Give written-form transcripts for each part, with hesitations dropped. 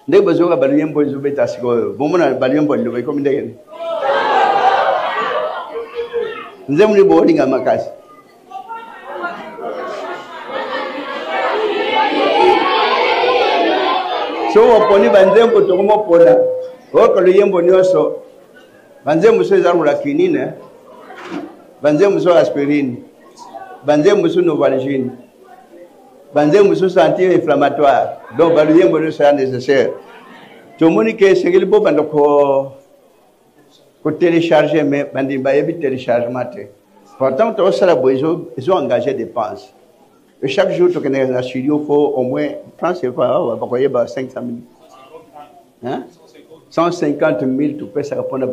Ndé besoin de balayer pour les obétas. Bon, on a balayer pour le comme il nous avons les boarding à ma casse. So, on poni banzem pour tout le monde pour là. Oh, que le yembo nyoso. Banzem muso zaru la kinine. Banzem muso aspirine. Banzem muso novalgine. Banzem muso anti-inflammatoire. Donc, le yembo nyoso est nécessaire. Tout le monde qui est ségué le beau bandoko. Pour télécharger, mais bandi bayebi téléchargement. Pourtant, tu as besoin, ils ont engagé des dépenses. Et chaque jour, tu connais un studio, il faut au moins, France, c'est pas, on va payer 500 000. Hein? 150 000, tu peux se répondre,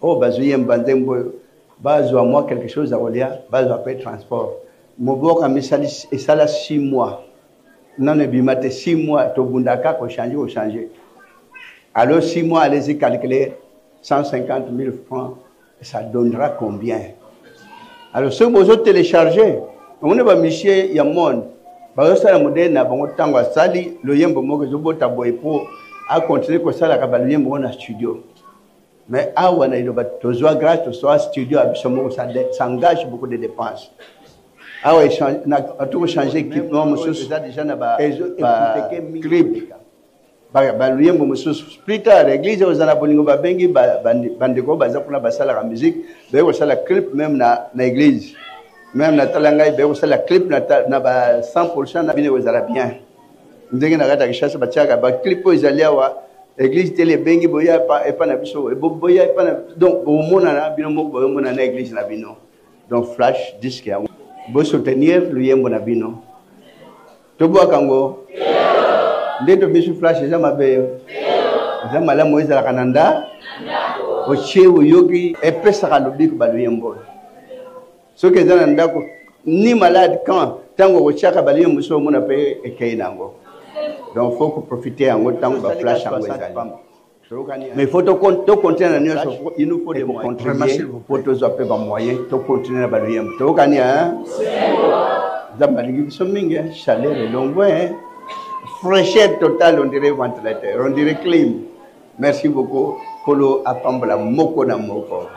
oh, bazouye mbandembo, bazo à moi quelque chose à Olia, bazo à payer transport. Mon beau ami sali, et ça là 6 mois. Non, ne bimate 6 mois, tu bundaka, qu'on change. Alors 6 mois, allez-y calculer 150 000 francs, ça donnera combien? Alors, ce que vous avez téléchargé, on va micher Yamon, ça la modèle n'a pas autant de sali, le yembo moque, je botte à boy pour à continuer comme ça la cabane yembo dans studio. Mais à on a eu le soit grâce au soit studio, absolument ça engage beaucoup de dépenses. Ah ouais, on a tout changé équipement, monsieur, ça déjà n'a pas clip. Le yembo monsieur splitter l'église aux anabolingo babengi bandeko baza pour la basala la musique, d'ailleurs ça la clip même na l'église. Même na talanga ibe ça la clip na 100% na bine aux arabiens. Ndenge na gata kishasa bachaka ba clip aux aliawa église télé bengi boya pa et pas na biso et boya et pas na donc au mona na bino mo boya mona na église na bino. Donc flash disque ya bo soutenir le yembo na bino. Tobo kango. Ndeto biso flash za mabe. Za mala moiza la kananda. O chewo yogi e pesa ka lobi ko ba le yembo. Ce que dans ndako ni malade quand tango ko chaka baliye muso mona pe ekei nango. Donc faut profiter en tango ba flash en mais il faut to continuer na nyoso il nous faut des moyens pour to zo pe ba moyen to continuer na baliye to kani hein za baligi so mingi chaleur longo hein fraîcheur totale on dirait ventilateur on dirait clim. Merci beaucoup Kolo apambla moko na moko.